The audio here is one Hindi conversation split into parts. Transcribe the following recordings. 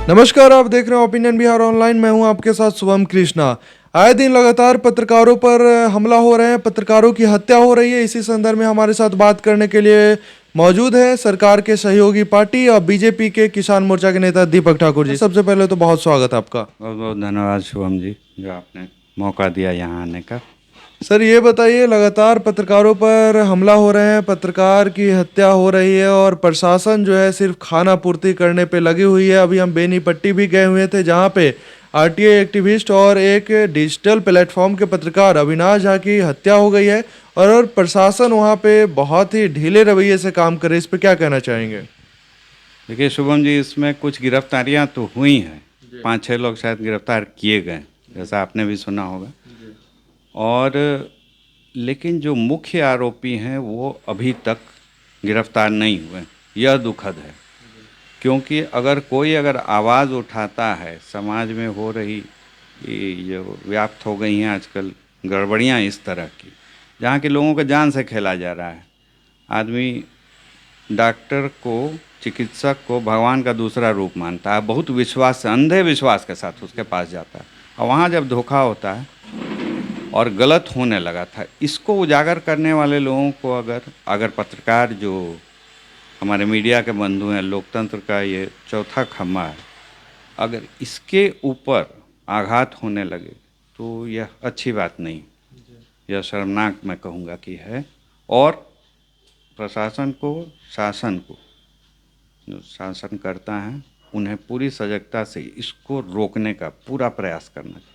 नमस्कार, आप देख रहे हैं ओपिनियन बिहार ऑनलाइन। मैं हूं आपके साथ शुभम कृष्णा। आए दिन लगातार पत्रकारों पर हमला हो रहे हैं, पत्रकारों की हत्या हो रही है। इसी संदर्भ में हमारे साथ बात करने के लिए मौजूद है सरकार के सहयोगी पार्टी और बीजेपी के किसान मोर्चा के नेता दीपक ठाकुर जी। सबसे पहले तो बहुत स्वागत आपका। बहुत बहुत धन्यवाद शुभम जी, जो आपने मौका दिया यहाँ आने का। सर ये बताइए, लगातार पत्रकारों पर हमला हो रहे हैं, पत्रकार की हत्या हो रही है और प्रशासन जो है सिर्फ खाना पूर्ति करने पे लगी हुई है। अभी हम बेनीपट्टी भी गए हुए थे, जहां पे आरटीआई एक्टिविस्ट और एक डिजिटल प्लेटफॉर्म के पत्रकार अविनाश झा की हत्या हो गई है और प्रशासन वहां पे बहुत ही ढीले रवैये से काम करे। इस पे क्या कहना चाहेंगे? देखिए शुभम जी, इसमें कुछ गिरफ्तारियां तो हुई हैं, 5-6 लोग शायद गिरफ्तार किए गए, जैसा आपने भी सुना होगा। और लेकिन जो मुख्य आरोपी हैं वो अभी तक गिरफ्तार नहीं हुए। यह दुखद है, क्योंकि अगर आवाज़ उठाता है, समाज में हो रही ये जो व्याप्त हो गई हैं आजकल गड़बड़ियाँ इस तरह की, जहाँ के लोगों के जान से खेला जा रहा है। आदमी डॉक्टर को, चिकित्सक को भगवान का दूसरा रूप मानता है, बहुत विश्वास से, अंधे विश्वास के साथ उसके पास जाता है, और वहाँ जब धोखा होता है और गलत होने लगा था, इसको उजागर करने वाले लोगों को अगर पत्रकार, जो हमारे मीडिया के बंधु हैं, लोकतंत्र का ये चौथा खम्भा है, अगर इसके ऊपर आघात होने लगे तो यह अच्छी बात नहीं, यह शर्मनाक मैं कहूँगा कि है। और प्रशासन को, शासन को, जो शासन करता है, उन्हें पूरी सजगता से इसको रोकने का पूरा प्रयास करना चाहिए।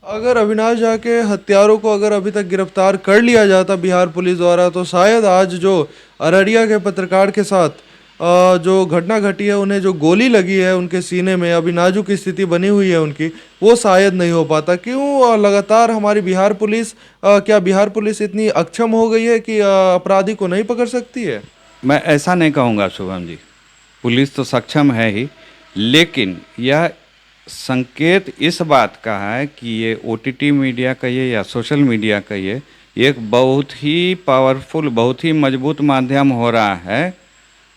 अगर अविनाश झा के हत्यारों को अगर अभी तक गिरफ्तार कर लिया जाता बिहार पुलिस द्वारा, तो शायद आज जो अररिया के पत्रकार के साथ जो घटना घटी है, उन्हें जो गोली लगी है उनके सीने में, अभी नाजुक स्थिति बनी हुई है उनकी, वो शायद नहीं हो पाता। क्यों लगातार हमारी बिहार पुलिस, क्या बिहार पुलिस इतनी अक्षम हो गई है कि अपराधी को नहीं पकड़ सकती है? मैं ऐसा नहीं कहूँगा शुभम जी, पुलिस तो सक्षम है ही, लेकिन यह संकेत इस बात का है कि ये ओटीटी मीडिया कहिए या सोशल मीडिया कहिए, एक बहुत ही पावरफुल, बहुत ही मजबूत माध्यम हो रहा है,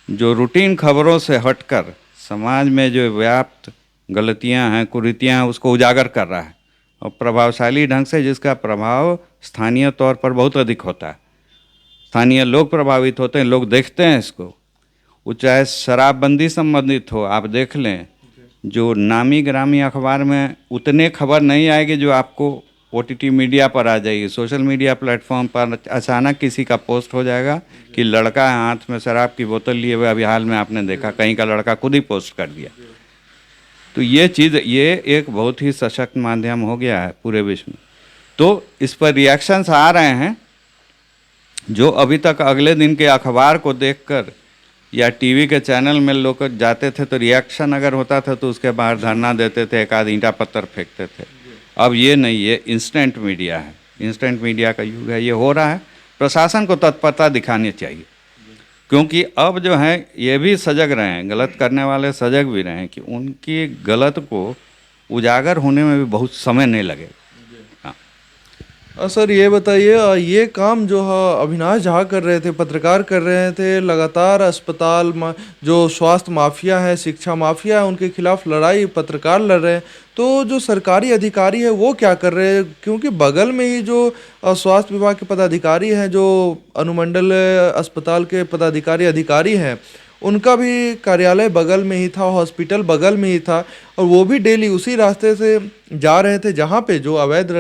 जो रूटीन खबरों से हटकर समाज में जो व्याप्त गलतियां हैं, कुरीतियां हैं, उसको उजागर कर रहा है, और प्रभावशाली ढंग से, जिसका प्रभाव स्थानीय तौर पर बहुत अधिक होता है। स्थानीय लोग प्रभावित होते हैं, लोग देखते हैं इसको। वो चाहे शराबबंदी संबंधित हो, आप देख लें, जो नामी ग्रामी अखबार में उतने खबर नहीं आएगी जो आपको ओटीटी मीडिया पर आ जाएगी। सोशल मीडिया प्लेटफॉर्म पर अचानक किसी का पोस्ट हो जाएगा कि लड़का हाथ में शराब की बोतल लिए हुए, अभी हाल में आपने देखा कहीं का लड़का खुद ही पोस्ट कर दिया। तो ये चीज़, ये एक बहुत ही सशक्त माध्यम हो गया है पूरे विश्व में। तो इस पर रिएक्शंस आ रहे हैं, जो अभी तक अगले दिन के अखबार को देखकर या टीवी के चैनल में लोग जाते थे तो रिएक्शन अगर होता था तो उसके बाहर धरना देते थे, एक आध ईंटा पत्थर फेंकते थे। अब ये नहीं, ये इंस्टेंट मीडिया है, इंस्टेंट मीडिया का युग है, ये हो रहा है। प्रशासन को तत्परता दिखानी चाहिए, क्योंकि अब जो है ये भी सजग रहे हैं, गलत करने वाले सजग भी रहे हैं कि उनकी गलत को उजागर होने में भी बहुत समय नहीं लगेगा। सर ये बताइए, ये काम जो है अविनाश झा कर रहे थे, पत्रकार कर रहे थे, लगातार अस्पताल जो स्वास्थ्य माफिया है, शिक्षा माफिया है, उनके खिलाफ लड़ाई पत्रकार लड़ रहे हैं, तो जो सरकारी अधिकारी है वो क्या कर रहे हैं? क्योंकि बगल में ही जो स्वास्थ्य विभाग के पदाधिकारी हैं, जो अनुमंडल अस्पताल के पदाधिकारी अधिकारी हैं, उनका भी कार्यालय बगल में ही था, हॉस्पिटल बगल में ही था, और वो भी डेली उसी रास्ते से जा रहे थे जहाँ पे जो अवैध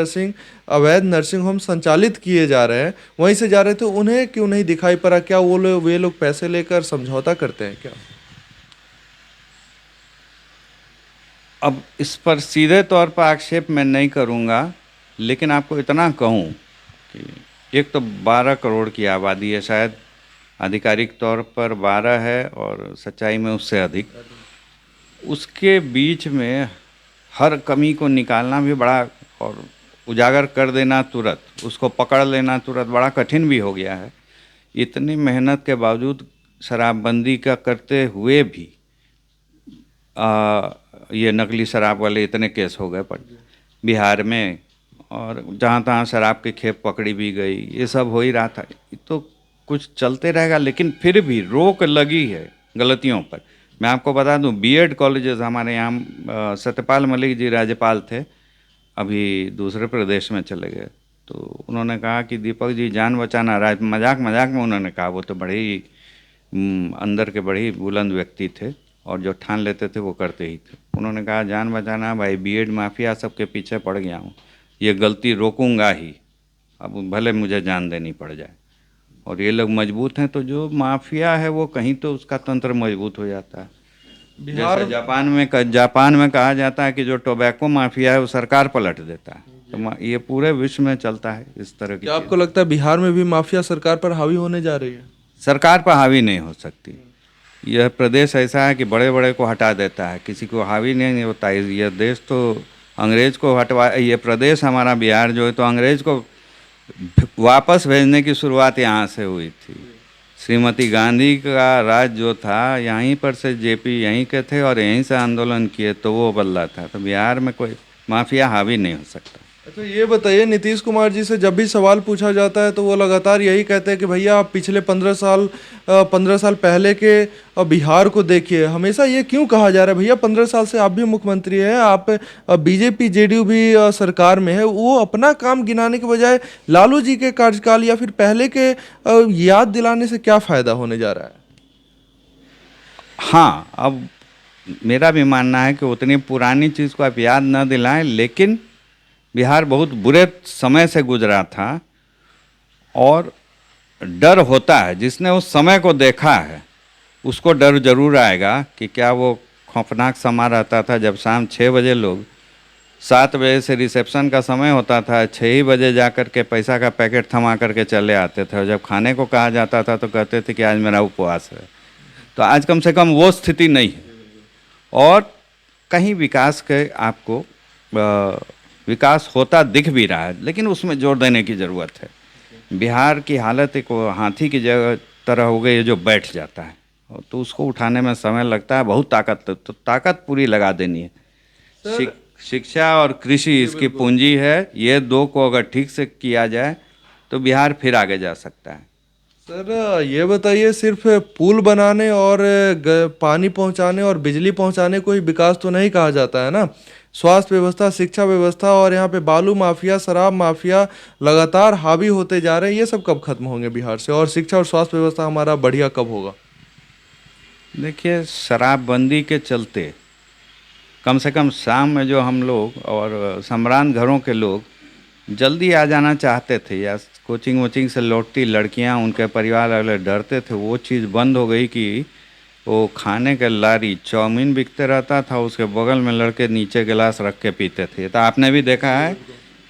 नर्सिंग होम संचालित किए जा रहे हैं, वहीं से जा रहे थे। उन्हें क्यों नहीं दिखाई पड़ा? क्या वे लोग पैसे लेकर समझौता करते हैं क्या? अब इस पर सीधे तौर पर आक्षेप मैं नहीं करूँगा, लेकिन आपको इतना कहूँ कि एक तो 12 करोड़ की आबादी है, शायद आधिकारिक तौर पर 12 है और सच्चाई में उससे अधिक। उसके बीच में हर कमी को निकालना भी बड़ा, और उजागर कर देना तुरंत, उसको पकड़ लेना तुरंत, बड़ा कठिन भी हो गया है। इतनी मेहनत के बावजूद शराबबंदी का करते हुए भी ये नकली शराब वाले इतने केस हो गए पर बिहार में, और जहाँ तहाँ शराब की खेप पकड़ी भी गई, ये सब हो ही रहा था। तो कुछ चलते रहेगा, लेकिन फिर भी रोक लगी है गलतियों पर। मैं आपको बता दूं, बीएड कॉलेजेस हमारे यहाँ सत्यपाल मलिक जी राज्यपाल थे, अभी दूसरे प्रदेश में चले गए। तो उन्होंने कहा कि दीपक जी जान बचाना, मजाक मजाक में उन्होंने कहा, वो तो बड़े ही अंदर के बड़े ही बुलंद व्यक्ति थे और जो ठान लेते थे वो करते ही थे। उन्होंने कहा जान बचाना भाई, बीएड माफिया सबके पीछे पड़ गया हूँ, ये गलती रोकूंगा ही, अब भले मुझे जान देनी पड़ जाए। और ये लोग मजबूत हैं तो जो माफिया है वो कहीं तो उसका तंत्र मजबूत हो जाता है। बिहार जैसे जापान में कहा जाता है कि जो टोबैको माफिया है वो सरकार पलट देता है, तो ये पूरे विश्व में चलता है इस तरह की क्या चीज़। आपको लगता है बिहार में भी माफिया सरकार पर हावी होने जा रही है? सरकार पर हावी नहीं हो सकती। यह प्रदेश ऐसा है कि बड़े बड़े को हटा देता है, किसी को हावी नहीं होता। यह देश तो अंग्रेज को हटवा, ये प्रदेश हमारा बिहार जो है तो अंग्रेज को वापस भेजने की शुरुआत यहाँ से हुई थी। श्रीमती गांधी का राज जो था यहीं पर से जेपी यहीं के थे और यहीं से आंदोलन किए तो वो बदला था। तो बिहार में कोई माफिया हावी नहीं हो सकता। अच्छा ये बताइए, नीतीश कुमार जी से जब भी सवाल पूछा जाता है तो वो लगातार यही कहते हैं कि भैया आप पिछले 15 साल पहले के बिहार को देखिए। हमेशा ये क्यों कहा जा रहा है भैया, 15 साल से आप भी मुख्यमंत्री हैं, आप बीजेपी जेडीयू भी सरकार में है, वो अपना काम गिनाने के बजाय लालू जी के कार्यकाल या फिर पहले के याद दिलाने से क्या फायदा होने जा रहा है? हाँ, अब मेरा भी मानना है कि उतनी पुरानी चीज़ को आप याद न दिलाएं, लेकिन बिहार बहुत बुरे समय से गुजरा था और डर होता है। जिसने उस समय को देखा है उसको डर जरूर आएगा कि क्या वो खौफनाक समा रहता था जब शाम 6 बजे लोग 7 बजे से रिसेप्शन का समय होता था, 6 ही बजे जा कर के पैसा का पैकेट थमा करके चले आते थे और जब खाने को कहा जाता था तो कहते थे कि आज मेरा उपवास है। तो आज कम से कम वो स्थिति नहीं है और कहीं विकास के आपको विकास होता दिख भी रहा है, लेकिन उसमें जोर देने की ज़रूरत है। बिहार की हालत एक हाथी की जगह तरह हो गई है जो बैठ जाता है, तो उसको उठाने में समय लगता है, बहुत ताकत पूरी लगा देनी है। शिक्षा और कृषि इसकी पूंजी है, ये दो को अगर ठीक से किया जाए तो बिहार फिर आगे जा सकता है। सर ये बताइए, सिर्फ पुल बनाने और पानी पहुंचाने और बिजली पहुंचाने को ही विकास तो नहीं कहा जाता है ना। स्वास्थ्य व्यवस्था, शिक्षा व्यवस्था और यहाँ पे बालू माफिया, शराब माफिया लगातार हावी होते जा रहे हैं। ये सब कब खत्म होंगे बिहार से, और शिक्षा और स्वास्थ्य व्यवस्था हमारा बढ़िया कब होगा? देखिए, शराबबंदी के चलते कम से कम शाम में जो हम लोग और सम्रान घरों के लोग जल्दी आ जाना चाहते थे या कोचिंग वोचिंग से लौटती लड़कियां, उनके परिवार वाले डरते थे, वो चीज़ बंद हो गई कि वो खाने के लारी चाउमीन बिकते रहता था, उसके बगल में लड़के नीचे गिलास रख के पीते थे। तो आपने भी देखा है,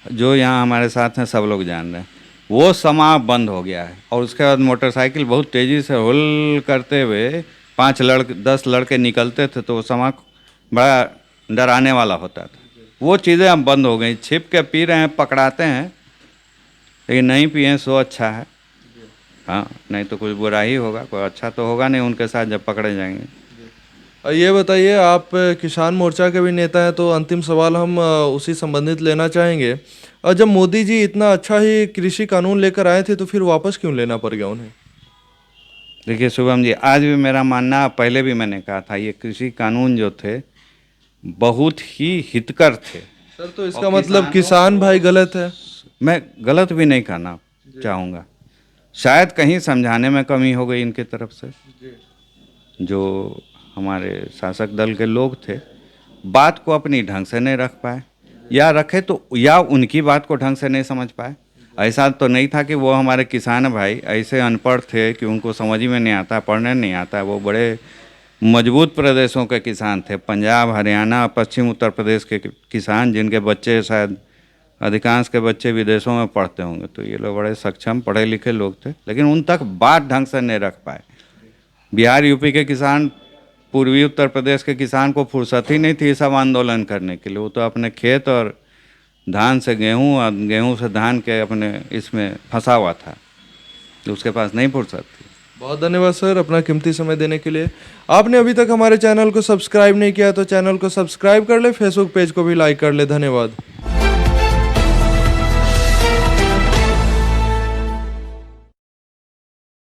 जो यहाँ हमारे साथ हैं सब लोग जान रहे हैं, वो समा बंद हो गया है। और उसके बाद मोटरसाइकिल बहुत तेज़ी से हुल करते हुए 10 लड़के निकलते थे, तो वो समा बड़ा डराने वाला होता था। वो चीज़ें अब बंद हो गई। छिप के पी रहे हैं, पकड़ाते हैं, लेकिन नहीं पिए सो अच्छा है। हाँ, नहीं तो कुछ बुरा ही होगा, कोई अच्छा तो होगा नहीं उनके साथ जब पकड़े जाएंगे। ये बताइए, आप किसान मोर्चा के भी नेता हैं, तो अंतिम सवाल हम उसी संबंधित लेना चाहेंगे। और जब मोदी जी इतना अच्छा ही कृषि कानून लेकर आए थे तो फिर वापस क्यों लेना पड़ गया उन्हें? देखिए शुभम जी, आज भी मेरा मानना, पहले भी मैंने कहा था, ये कृषि कानून जो थे बहुत ही हितकर थे। सर तो इसका मतलब किसान भाई गलत है? मैं गलत भी नहीं कहना चाहूँगा, शायद कहीं समझाने में कमी हो गई इनकी तरफ से। जो हमारे शासक दल के लोग थे, बात को अपनी ढंग से नहीं रख पाए, या रखे तो या उनकी बात को ढंग से नहीं समझ पाए। ऐसा तो नहीं था कि वो हमारे किसान भाई ऐसे अनपढ़ थे कि उनको समझ में नहीं आता, पढ़ने नहीं आता। वो बड़े मजबूत प्रदेशों के किसान थे, पंजाब, हरियाणा, पश्चिम उत्तर प्रदेश के किसान, जिनके बच्चे शायद अधिकांश के बच्चे विदेशों में पढ़ते होंगे। तो ये लोग बड़े सक्षम पढ़े लिखे लोग थे, लेकिन उन तक बात ढंग से नहीं रख पाए। बिहार यूपी के किसान, पूर्वी उत्तर प्रदेश के किसान को फुर्सत ही नहीं थी सब आंदोलन करने के लिए। वो तो अपने खेत और धान से गेहूँ और गेहूँ से धान के अपने इसमें फंसा हुआ था, तो उसके पास नहीं फुर्सत थी। बहुत धन्यवाद सर अपना कीमती समय देने के लिए। आपने अभी तक हमारे चैनल को सब्सक्राइब नहीं किया तो चैनल को सब्सक्राइब कर ले, फेसबुक पेज को भी लाइक कर ले। धन्यवाद।